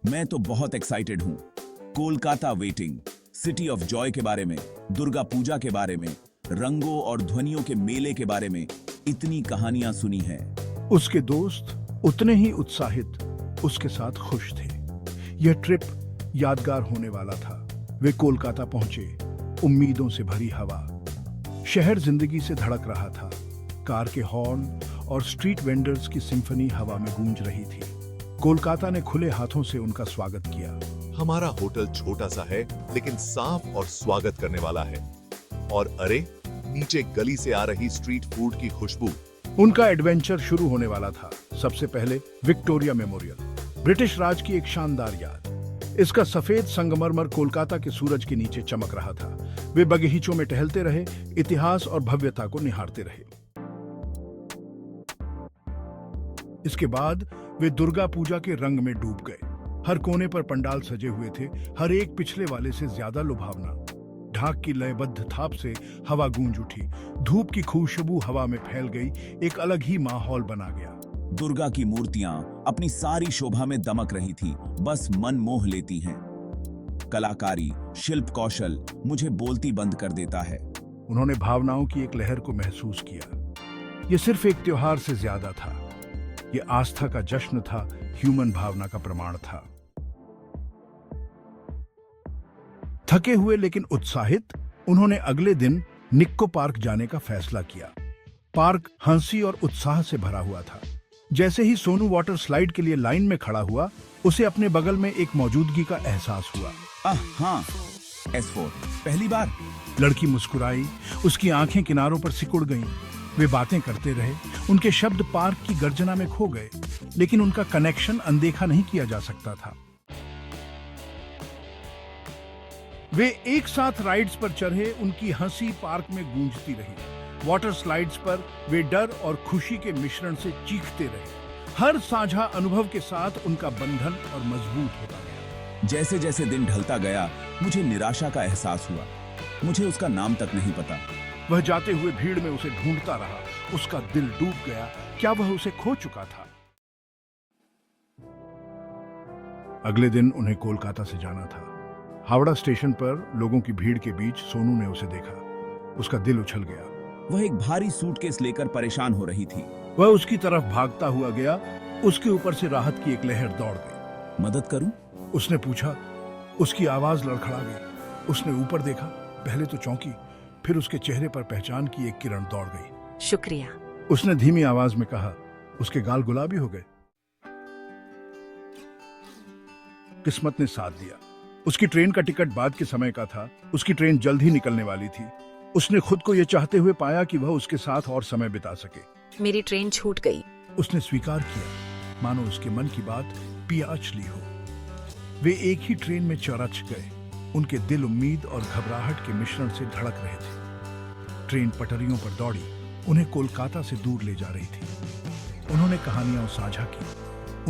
मैं तो बहुत एक्साइटेड हूँ। Kolkata waiting, city of Joy के बारे में, दुर्गा पूजा के बारे में, रंगों और ध्वनियों के मेले के बारे में इतनी कहानियां सुनी हैं। उसके दोस्त उतने ही उत्साहित, उसके साथ खुश थे। यह ट्रिप यादगार होने वाला था। वे कोलकाता पहुंचे, उम्मीदों से भरी हवा। शहर जिंदगी से धड़क रहा था। कार के हॉर्न और स्ट्रीट वेंडर्स की सिम्फनी हवा में गूंज रही थी। कोलकाता ने खुले हाथों से उनका स्वागत किया। हमारा होटल छोटा सा है लेकिन साफ और स्वागत करने वाला है। और अरे, नीचे गली से आ रही स्ट्रीट फूड की खुशबू। उनका एडवेंचर शुरू होने वाला था। सबसे पहले विक्टोरिया मेमोरियल, ब्रिटिश राज की एक शानदार याद। इसका सफेद संगमरमर कोलकाता के सूरज के नीचे चमक रहा था। वे बगीचों में टहलते रहे, इतिहास और भव्यता को निहारते रहे। इसके बाद वे दुर्गा पूजा के रंग में डूब गए। हर कोने पर पंडाल सजे हुए थे, हर एक पिछले वाले से ज्यादा लुभावना। ढाक की लयबद्ध थाप से हवा गूंज उठी, धूप की खुशबू हवा में फैल गई, एक अलग ही माहौल बना गया। दुर्गा की मूर्तियां अपनी सारी शोभा में दमक रही थी, बस मन मोह लेती हैं। कलाकारी, शिल्प कौशल मुझे बोलती बंद कर देता है। उन्होंने भावनाओं की एक लहर को महसूस किया। यह सिर्फ एक त्योहार से ज्यादा था। यह आस्था का जश्न था, ह्यूमन भावना का प्रमाण था। थके हुए लेकिन उत्साहित, उन्होंने अगले दिन निक्को पार्क जाने का फैसला किया। पार्क हंसी और उत्साह से भरा हुआ था। जैसे ही सोनू वाटर स्लाइड के लिए लाइन में खड़ा हुआ, उसे अपने बगल में एक मौजूदगी का एहसास हुआ। हाँ, S4 पहली बार। लड़की मुस्कुराई, उसकी आंखें किनारों पर सिकुड़ गईं। वे बातें करते रहे, उनके शब्द पार्क की गर्जना में खो गए, लेकिन उनका कनेक्शन अनदेखा नहीं किया जा सकता था। वे एक साथ राइड्स पर चढ़े, उनकी हंसी पार्क में गूंजती रही। वाटर स्लाइड्स पर वे डर और खुशी के मिश्रण से चीखते रहे। हर साझा अनुभव के साथ उनका बंधन और मजबूत होता गया। जैसे जैसे दिन ढलता गया, मुझे निराशा का एहसास हुआ। मुझे उसका नाम तक नहीं पता। वह जाते हुए भीड़ में उसे ढूंढता रहा। उसका दिल डूब गया। क्या वह उसे खो चुका था? अगले दिन उन्हें कोलकाता से जाना था। हावड़ा स्टेशन पर लोगों की भीड़ के बीच सोनू ने उसे देखा। उसका दिल उछल गया। वह एक भारी सूटकेस लेकर परेशान हो रही थी। वह उसकी तरफ भागता हुआ गया। उसके ऊपर से राहत की एक लहर दौड़ गई। मदद करूं? उसने पूछा। उसकी आवाज लड़खड़ा गई। उसने ऊपर देखा। पहले तो चौंकी, फिर उसके चेहरे पर पहचान की एक किरण दौड़ गई। शुक्रिया, उसने धीमी आवाज में कहा। उसके गाल गुलाबी हो गए। किस्मत ने साथ दिया। उसकी ट्रेन का टिकट बाद के समय का था। उसकी ट्रेन जल्द ही निकलने वाली थी। उसने खुद को यह चाहते हुए पाया कि वह उसके साथ और समय बिता सके। मेरी ट्रेन छूट गई। उसने स्वीकार किया, मानो उसके मन की बात पियाच ली हो। वे एक ही ट्रेन में चरच गए। उनके दिल उम्मीद और घबराहट के मिश्रण से धड़क रहे थे। ट्रेन पटरियों पर दौड़ी, उन्हें कोलकाता से दूर ले जा रही थी। उन्होंने कहानियां साझा की।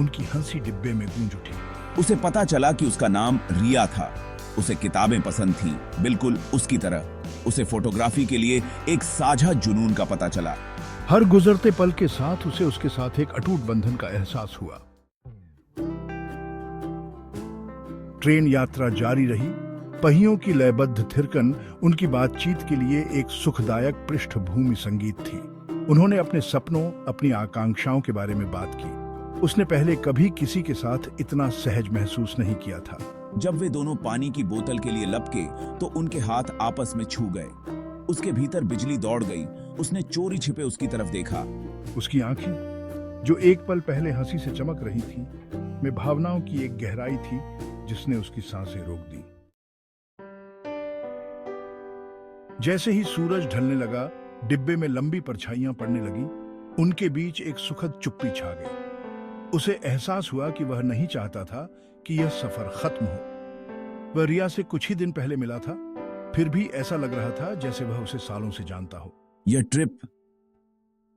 उनकी हंसी डिब्बे में गूंज उठी। उसे पता चला कि उसका नाम रिया था। उसे किताबें पसंद थीं, बिल्कुल उसकी तरह। उसे फोटोग्राफी के लिए एक साझा जुनून का पता चला। हर गुजरते पल के साथ उसे उसके साथ एक अटूट बंधन का एहसास हुआ। ट्रेन यात्रा जारी रही। पहियों की लयबद्ध थिरकन उनकी बातचीत के लिए एक सुखदायक पृष्ठभूमि संगीत थी। उन्होंने अपने सपनों, अपनी आकांक्षाओं के बारे में बात की। उसने पहले कभी किसी के साथ इतना सहज महसूस नहीं किया था। जब वे दोनों पानी की बोतल के लिए लपके तो उनके हाथ आपस में छू गए। उसके भीतर बिजली दौड़ गई। उसने चोरी छिपे उसकी तरफ देखा। उसकी आंखें, जो एक पल पहले हंसी से चमक रही थीं, में भावनाओं की एक गहराई थी जिसने उसकी सांसें रोक दी। जैसे ही सूरज ढलने लगा, डिब्बे में लंबी परछाइयां पड़ने लगी। उनके बीच एक सुखद चुप्पी छा गई। उसे एहसास हुआ कि वह नहीं चाहता था कि यह सफर खत्म हो। वह रिया से कुछ ही दिन पहले मिला था, फिर भी ऐसा लग रहा था जैसे वह उसे सालों से जानता हो। यह ट्रिप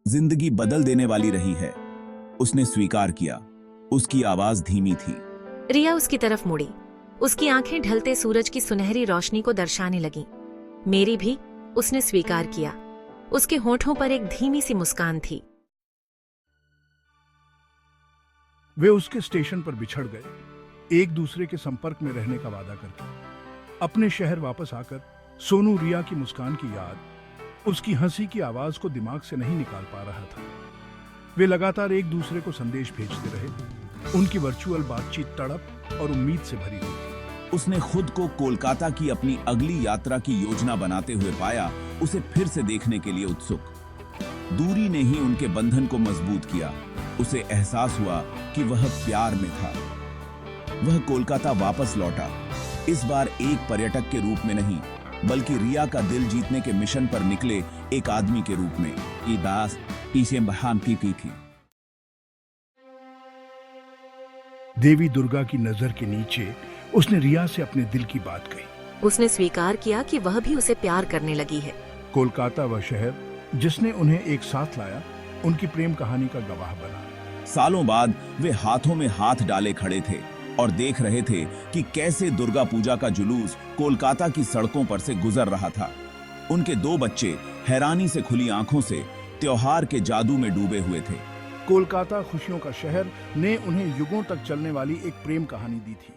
जिंदगी बदल देने वाली रही है, उसने स्वीकार किया। उसकी आवाज धीमी थी। रिया उसकी तरफ मुड़ी। उसकी आंखें ढलते सूरज की सुनहरी रोशनी को दर्शाने लगीं। मेरी भी, उसने स्वीकार किया। उसके होठों पर एक धीमी सी मुस्कान थी। वे उसके स्टेशन पर बिछड़ गए। एक दूसरे के संपर्क में रहने का वादा करके। अपने शहर वापस आकर सोनू रिया की मुस्कान की याद, उसकी हंसी की आवाज को दिमाग से नहीं निकाल पा रहा था। वे लगातार एक दूसरे को संदेश भेजते रहे। उनकी वर्चुअल बातचीत तड़प और उम्मीद से भरी हुई थी। उसने खुद को कोलकाता की अपनी अगली यात्रा की योजना बनाते हुए पाया, उसे फिर से देखने के लिए उत्सुक। दूरी ने ही उनके बंधन को मजबूत किया। उसे एहसास हुआ कि वह प्यार में था। वह कोलकाता वापस लौटा, इस बार एक पर्यटक के रूप में नहीं, बल्कि रिया का दिल जीतने के मिशन पर निकले एक आदमी के रूप में। ये दास इसे बहाम की थी। देवी दुर्गा की नजर के नीचे उसने रिया से अपने दिल की बात कही। उसने स्वीकार किया कि वह भी उसे प्यार करने लगी है। कोलकाता वह शहर जिसने उन्हें एक साथ लाया, उनकी प्रेम कहानी का गवाह बना। सालों बाद वे हाथों में हाथ डाले खड़े थे और देख रहे थे कि कैसे दुर्गा पूजा का जुलूस कोलकाता की सड़कों पर से गुजर रहा था। उनके 2 बच्चे हैरानी से खुली आंखों से त्योहार के जादू में डूबे हुए थे। कोलकाता खुशियों का शहर ने उन्हें युगों तक चलने वाली एक प्रेम कहानी दी थी।